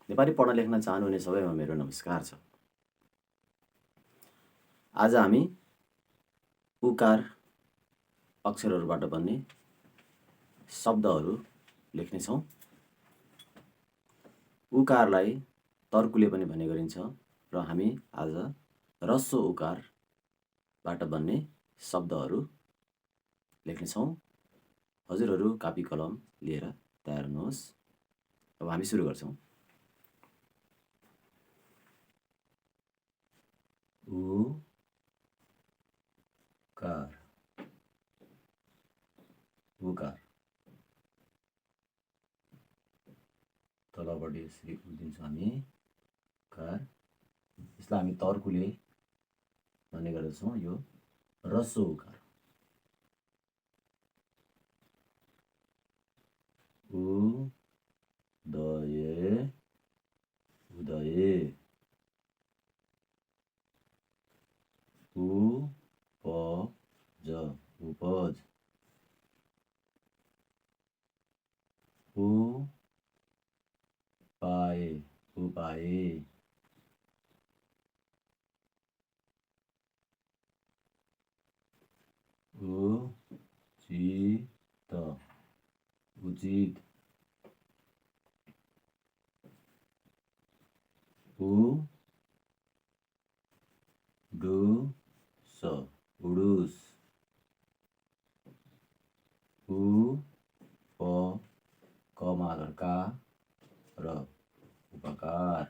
नेपाली पढ्न लेख्न चाहनुहुने सबैमा मेरो नमस्कार छ। आज हामी उकार अक्षरहरूबाट बन्ने शब्दहरू लेख्नेछौँ। उकारलाई तर्कुले पनि भन्ने गरिन्छ र हामी आज ह्रस्व उकारबाट बन्ने शब्दहरू लेख्नेछौँ। हजुरहरू कापी कलम लिएर तयार हुनुहोस्। अब हामी सुरु गर्छौँ। उकार उकार तलबाट यसरी उदिन्छौँ हामी उकार। यसलाई हामी तर्कुले भन्ने गर्दछौँ। यो ह्रस्व उकार। उदय उदय। उपज उपज। उपाय उपाय। उचित उचित। उडुस उडुस। उपकार र उपकार।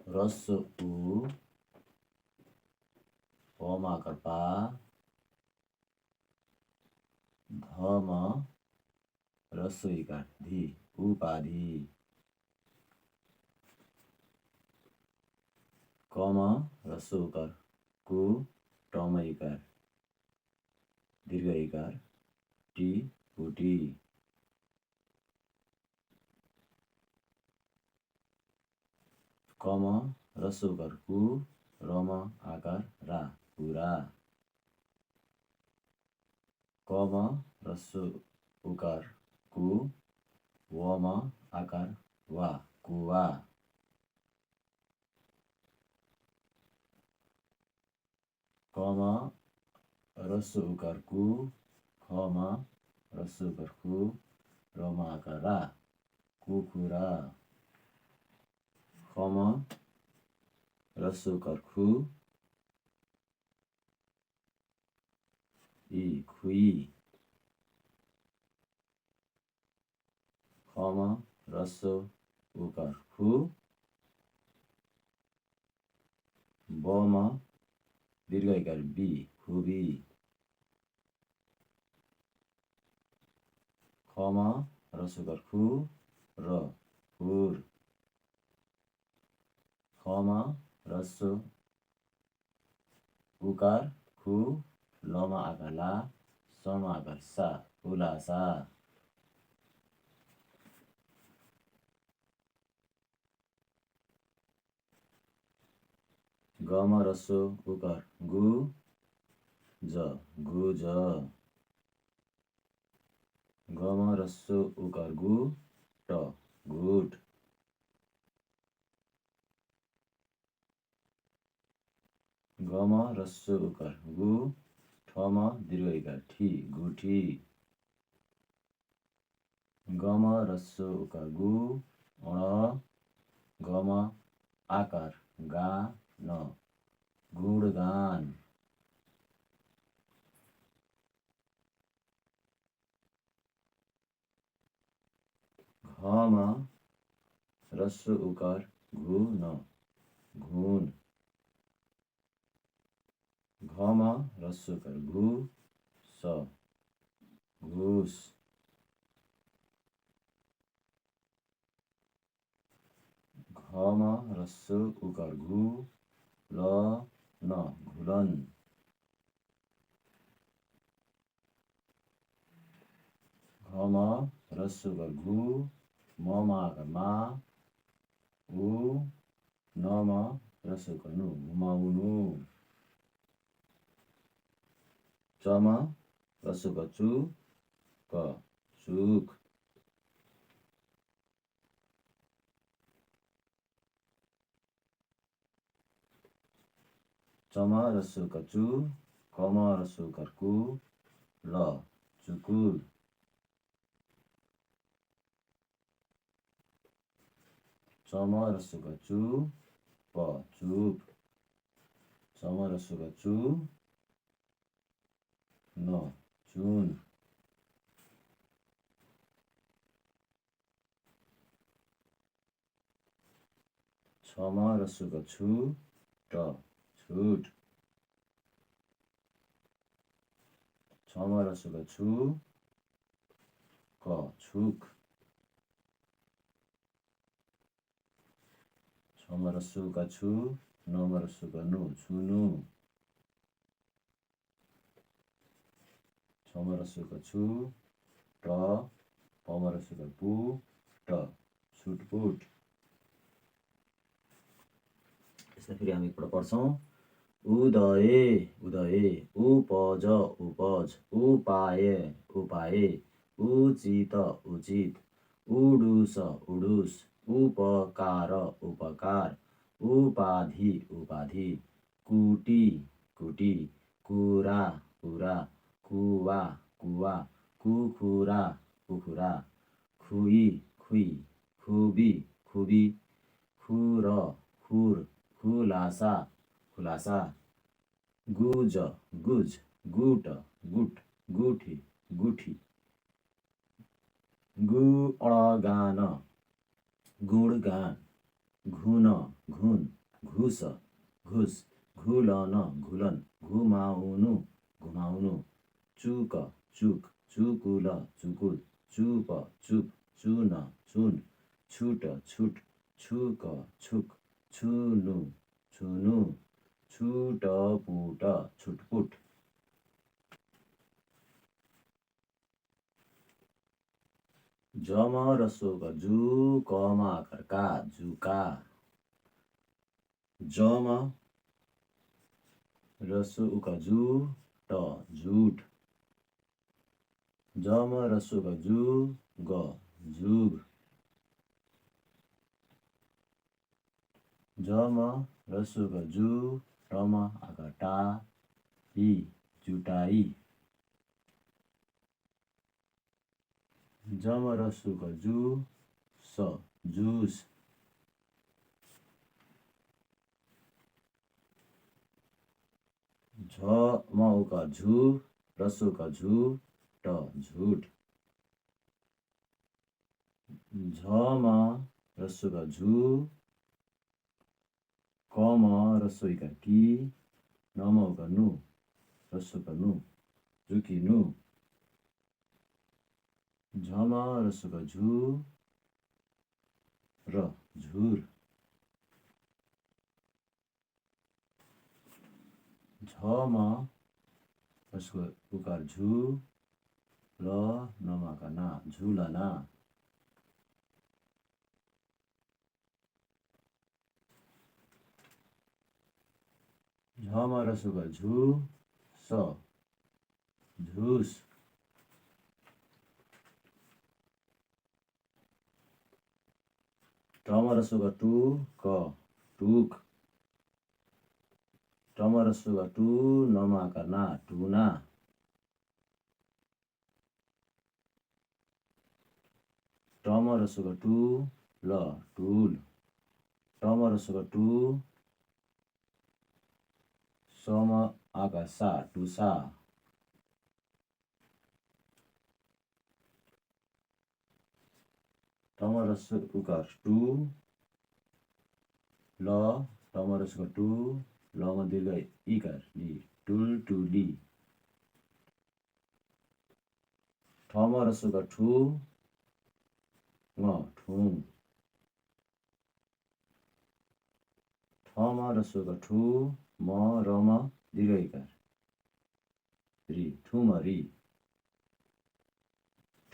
ह्रस्व उ पमाकर पा धम ह्रस्व इकार धी उपाधि। कम ह्रस्व उकार कु टम इकार दीर्घ इकार टी कुटी। कम ह्रस्व उकार कु रम आकार रा पुरा। कम ह्रस्व उकार कु वम आकार वा कुवा। कम ह्रस्व उकार कु खम ह्रस्व उकार कु रम आकार रा कुखुरा। खम ह्रस्व उकार खु ई खुई। खम ह्रस्व उकार खु बम दीर्घ इकार बी खुबी। खम ह्रस्व उकार खु र खुर। खम ह्रस्व उकार खु लम आकार ला सम आकार सा खुलासा। गम ह्रस्व उकार गु ज गुज। गम ह्रस्व उकार गु ट गुट। गम ह्रस्व उकार गु ठम दीर्घ इकार ठी गुठी। गम ह्रस्व उकार गु अण गम आकार गा न गुणगान। घम ह्रस्व उकार घु न घुन। घम ह्रस्व उकार घु स घुस। घम ह्रस्व उकार घु ल न घुलन। घम ह्रस्व उकार घु मम आकार मा उ नम ह्रस्व उकार नु घुमाउनु। चम ह्रस्व उकार चु क चुक। चमा रस्सुका चु कमा रस्सुका कु ल चुकुल चमा रस्सुका चु प चुप चमा रस्सुका चु न चुन छमा रस्सुका छु ट छुट छमा रस्सुका छु क छुक छमा रस्सुका छु नमा रस्सुका नु छुनु छमा रस्सुका छु ट पमा रस्सुका पु ट छुटपुट। यसलाई फेरि हामी एकपल्ट पढ्छौँ। उदय उदय उपज उपज उपाय उपाय उचित उचित उडुस उडुस उपकार उपकार उपाधि उपाधि कुटी कुटी कुरा कुरा कुवा कुवा कुखुरा कुखुरा खुई खुई खुबी खुबी खुर खुर खुलासा खुलासा गुज गुज गुट गुट गुठी गुठी गुणगान गुणगान घुन घुन घुस घुस घुलन घुलन घुमाउनु घुमाउनु चुक चुक चुकुल चुकुल चुप चुप चुन चुन छुट छुट छुक छुक छुनु छुनु छुटपुट छुटपुट। जमा रस्सुका जु कमा आकारका जुका जमा रस्सुका जु ट जुट जमा रस्सुका जु ग जुग जमा रस्सुका जु टमा आकार टा इ जुटाई जमा रस्सुका जु स जुस झमा उका झु रस्सुका झु ट झुट झमा रस्सुका झु कमा रस्सुका कि नमा उका नु रस्सुका नु जुकिनु झमा रस्सुका झु र झुर झमा रस्सुका उकार झु ल नमाका ना झुलना झमा रस्सुका झु स झुस टमा रस्सुका टु क टुक टमा रस्सुका टु नमा आकार ना टुना टमा रस्सुका टु ल टुल टमा रस्सुका टु समा आकार सा टुसा टमा रस्सुका टु ल टमा रस्सुका टु लमा दीर्घ इकार लि टुल टुली ठमा रस्सुका ठु ङ ठुङ ठमा रस्सुका ठु म रमा दीर्घ इकार रि ठुमरी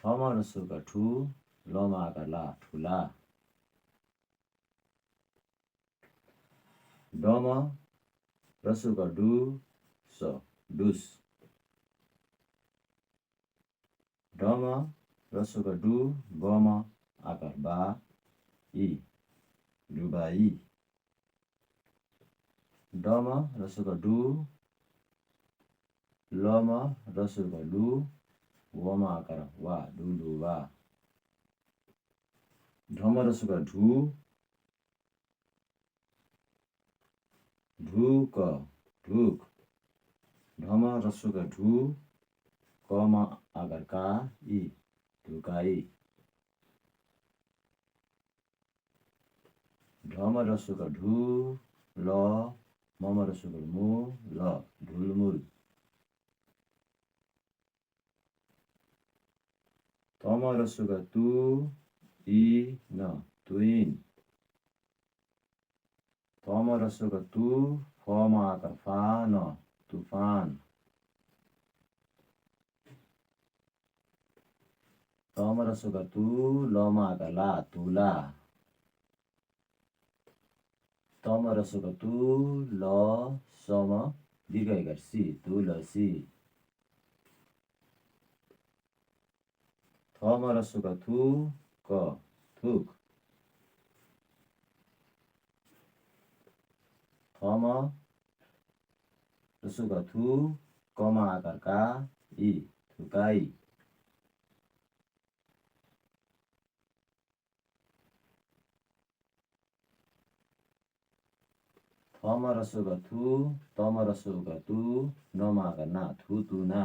ठमा रस्सुका ठु लमा आकार ला ठुला डमा रस्सुका डु स डुस डमा रस्सुका डु बमा आकार बा इ डुबाई डम रसोका डु, लम रसोका लु, वमा आकार वा डुलुवा। ढम रसोका ढु, ढुक ढुक, ढम रसोका ढु, कमा आकार का इ ढुकाई। ढम रसोका ढु, ल मम रसोका मु, ल ढुलमुल। तम रसोका तु, इ न तुइन। तम रसोका तु, फमा आकार फा न तूफान। तम रसोका तु, लमा आकार ला तुला। तम रसोका तु, ल सम दीर्घ इकार सी तुलसी। थम रसोका थु, क थुक। थम रसोका थु, कमा आकार का इ थुकाई। थम रसोका थु, तम रसोका तु, नमा आकार ना थुतुना।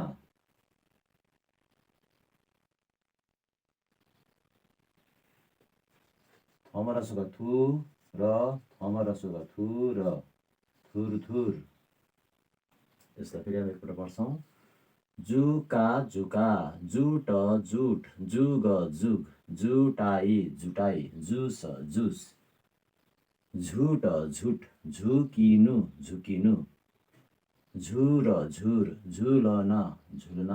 थम रसोका थु र, थम रसोका थु र, थुरथुर। यसलाई फेरि हामी एकपल्ट पढ्छौँ। जुका झुका, जुट जुट, जुग जुग, जुटाई जुटाई, जुस जुस। झुट झुट, झुकिनु झुकिनु, झुर झुर, झुलन झुल्न।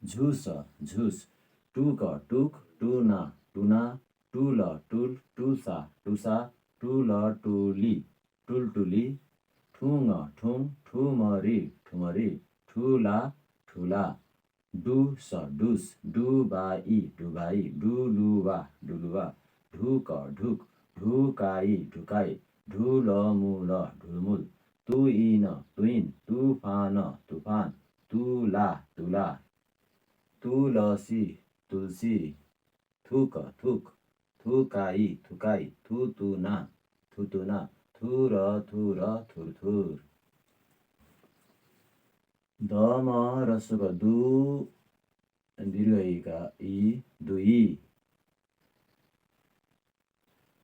झुस झुस, टुक टुक, टुना टुना, टुल टुल, टुसा टुसा, टुलटुली टुलटुली। ठुङ ठुङ, ठुमरी ठुमरी, ठुला ठुला। डुस डुस, डुबाई डुबाई, डुलुवा डुलुवा। ढुक ढुक, ढुकाई ढुकाई, ढुलमुल ढुलमुल। तुइन तुइन, तुफान तुफान, तुला तुला। तुलसी तुलसी, थुक थुक, थुकाई थुकाई, थुतुना थुतुना, थुर थुर, थुरथुर। दम रसोका दु, दीर्घ इका इ दुई।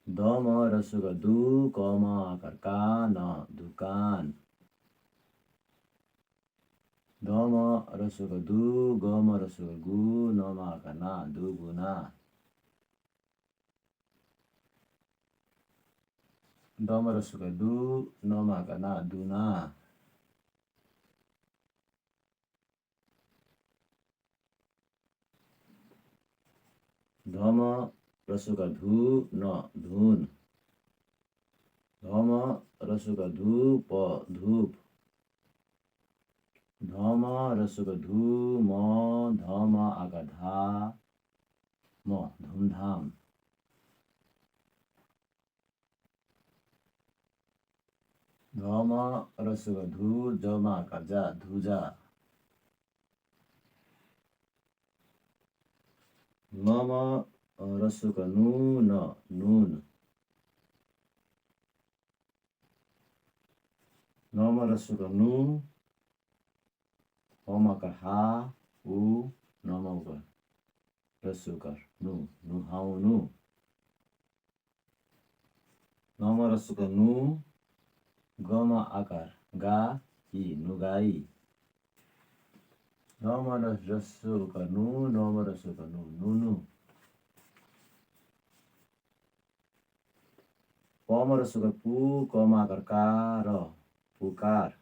दम रसोका दु, कमा आकार का न दुकान। दम रसोका दु, गम रसोका गु, नमा आकार ना दुगुना। दम रसोका दु, नमा आकार ना दुना। धम रसोका धु न धुन। धम रसोका धु, प धुप। धम रसोका धु, म धम आकार धा, म धुमधाम। धम रसोका धु, जमा आकार जा धुजा। नम रसोका नु, न नुन। नम रसोका नु, हम आकार हा उ, नम आकार रसोकार नु नुहाउनु। नम रसोका नु, गम आकार गा इ नुगाई। नम रसोका नु, नम रसोका नु नुनु। पम रसोका पु, कम आकार का र पुकार।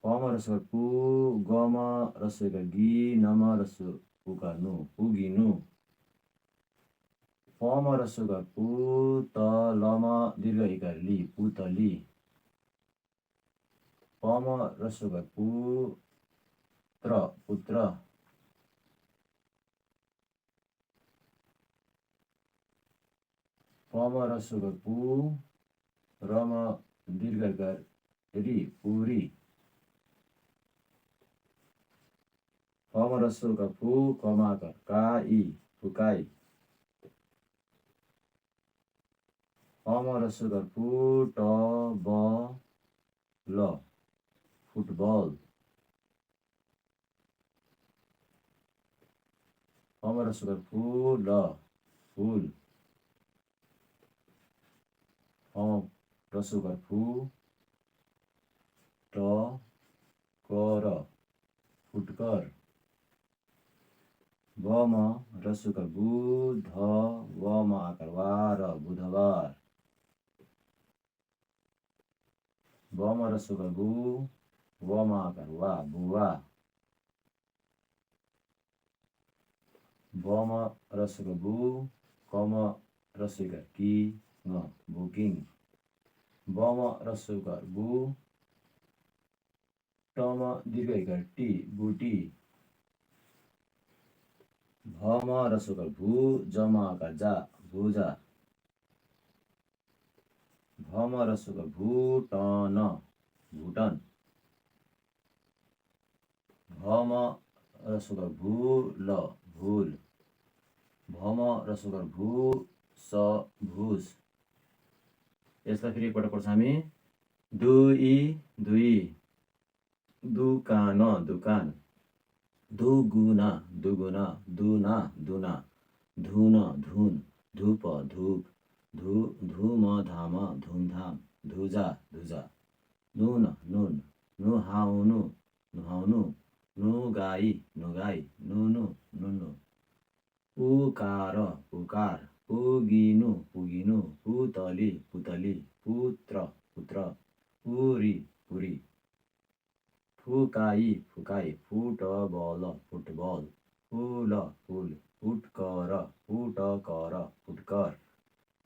पम रसोका पु, गम रसोका गि, नम रसोका नु पुगिनु। पम रसोका पु, त लम दीर्घ इकार लि पुतली। पम रसोका पु, त्र पुत्र। पम रसोका पु, रमा दीर्घकार री पुरी। फमा रस्वका फु कमाकर काई फुकाई। फमा रस्वका फु ट ब ल फुटबल। फमा रस्वका फु ल फुल। फमा रस्वका फु ट कर फुटकर। बमा रस्वका बु ध वमा आकार वार बुधबार। बमा रस्वका बु वमा आकार वा बुवा। बमा रस्वका बु कमा रस्वका कि ङ बुकिङ। बमा रस्वका बु टमा दीर्घ टी बुटी। भमा रस्वका भु जमा आकार जा भुजा। भमा रस्वका भु टन भुटन। भमा रस्वका भु ल भुल। भमा रस्वका भु स भुज। यसलाई फेरि एकपल्ट पढ्छौँ हामी। दुई दुई। दुकान दुकान। दुगुना दुगुना। दुना दुना। धुन धुन। धुप धुप। धुम धाम धुमधाम। धुजा धुजा। नुन नुन। नुहाउनु नुहाउनु। नुगाई नुगाई। नुनु नुनु। पुकार पुकार। पुगिनु पुगिनु। पुतली पुतली। पुत्र पुत्र। पुरी पुरी। फुकाई फुकाई। Football football. फुल फुल। फुटकर फुटकर फुटकर।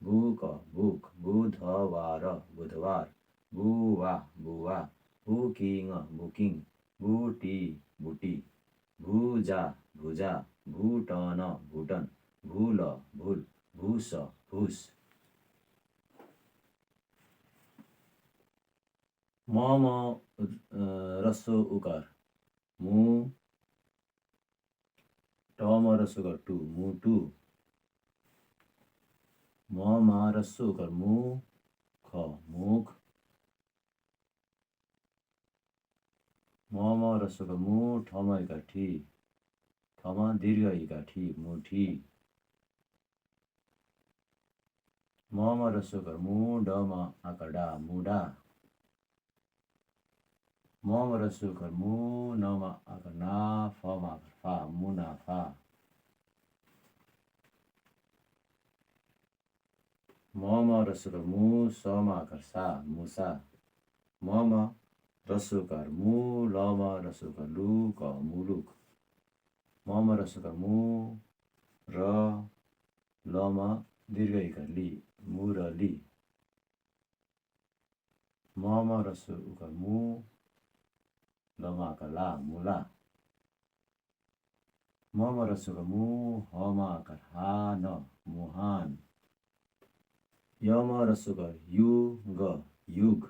Book book. बुधबार बुधबार। बुवा बुवा। Booking booking. बुटी बुटी। भुजा भुजा। भुटन भुटन। भुल भुल। भुस भुस। मम रस्व उकार मु। टम रस्वका टु मुटु। ममा रस्व उकार मु ख मुख। मम रस्वका मु ठमा इकार ठी। ठमा दीर्घ इकार ठी मुठी। मम रस्वका मु डमा आकार डा मुडा। मम रस्वका मु नमा आकार ना फमा आकार फा मुनाफा। मम रस्वका मु समा आकार सा मुसा। मम रस्वकार मु लमा रस्वका लु क मुलुक। मम रस्वका मु र लमा दीर्घ इकार लि मुरली। मम रस्वका मु लमा आकार ला मुला। मम रस्वका मु हमा आकार हा न मुहान। यम रस्वका यु ग युग।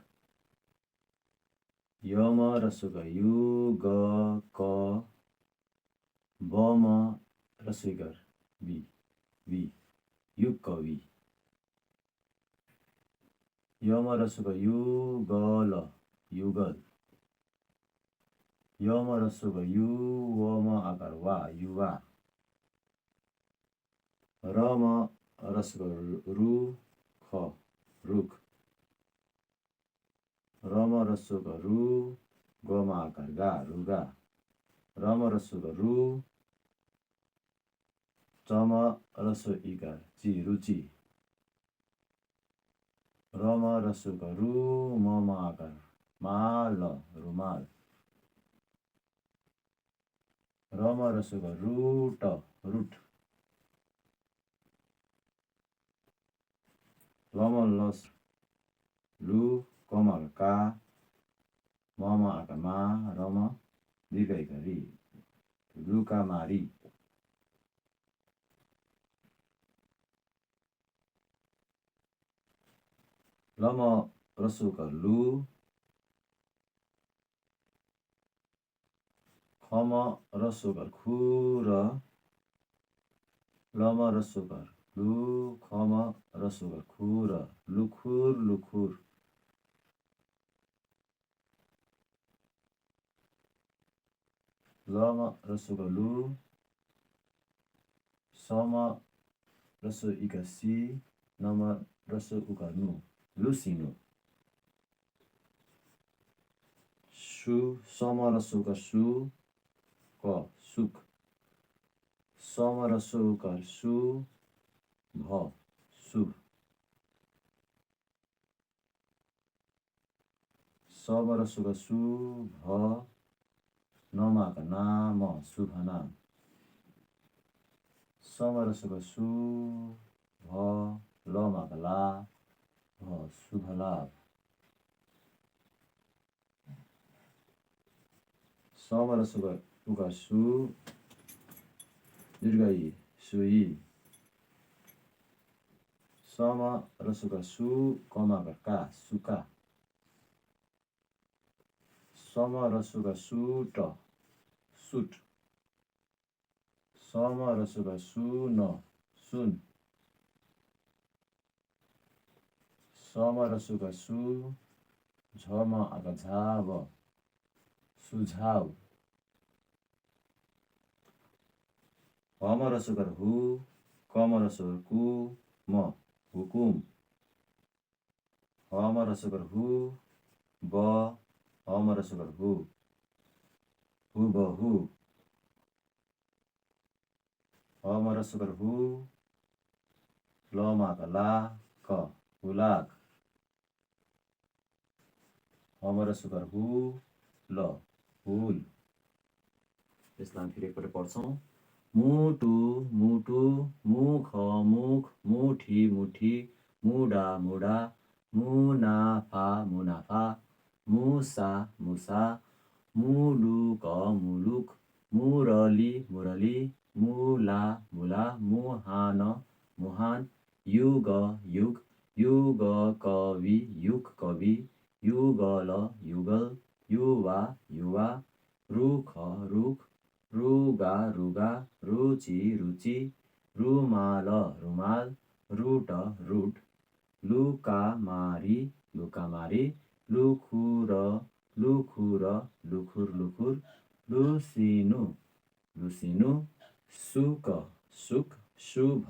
यम रस्वका यु ग क। बम रस्वकार वि वि युग कवि। यम रस्वका यु ग ल युगल। यम रस्वका यु वम आकार वा युवा। रम रस्वका रु ख रुख। रम रस्वका रु गमा आकार गा रुगा। रम रस्वका रु चम रस्व इकार ची रुचि। रम रस्वका रु मम आकार माल रुमाल। रम रस्वका रुट रुट। लम लस लु कमल का। मम आकार मा रम दीर्घ इकार रि लुका मारी। लम रस्व उकार लु, खमा रस्व उकार खु र, लमा रस्व उकार लु, खमा रस्व उकार खु र, लुखुर लुखुर। लमा रस्व उकार लु, समा रस्व इकार सि, नमा रस्व उकार नु, लुसिनु। सु समा रस्व उकार सु, क सुक, समा रस्व उकार सु, भ शुभ, समा रस्व उकार सु, भ, नमा का नाम, शुभ नाम, समा रस्व उकार सु, भ, लमा का ला, भ शुभ लाभ, समा रस्व उकार सु, दीर्घई सुई, समा रस्व उकार सु, कमा का का सुका, समा रस्व उकार सुट सुट, समा रस्व उकार सुन सुन, समा रस्व उकार सु, झमा आका झाव सुझाव, हमा रस्व उकार हु, कमा रस्व उकार कु, म हुकुम, हमा रस्व उकार हु, ब, हमा रस्व उकार हु, हुबहु, हमा रस्व उकार हु, लमा का ला, क हुलाक, हमा रस्व उकार हु, ल हुल। यसलाई फेरि एकपल्ट पढ्छौँ। मुटु मुटु, मुख मुख, मुठी मुठी, मुडा मुडा, मुनाफा मुनाफा, मुसा मुसा, मुलुक मुलुक, मुरली मुरली, मुला मुला, मुहान मुहान, युग युग, युग कवि युग कवि, युगल युगल, युवा युवा, रुख रुख, रुगा रुगा, रुचि रुचि, रुमाल रुमाल, रुट रुट, लुकामारी लुकामारी, लुखुर लुखुर, लुखुर लुखुर, लुसिनु लुसिनु, सुक सुक, शुभ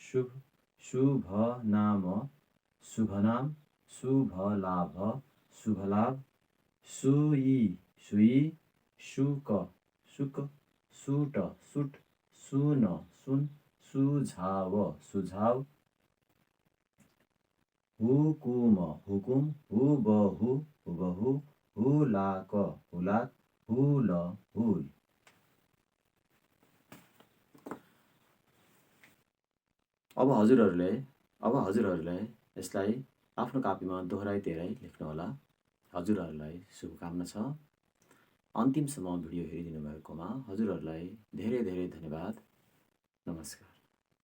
शुभ, शुभ नाम शुभ नाम, शुभ लाभ शुभ लाभ, सुई सुई, सुक सुक, सुट सुट, सुन सुन, सुझाव सुझाव, हुकुम हुकुम, हुबहु हुबहु, हुलाक हुलाक, हुल हुल। अब हजुरहरूले यसलाई आफ्नो कापीमा दोहोऱ्याइ तेह्राइ लेख्नुहोला। हजुरहरूलाई शुभकामना छ। अन्तिमसम्म भिडियो हेरिदिनु भएकोमा हजुरहरूलाई धेरै धेरै धन्यवाद। नमस्कार।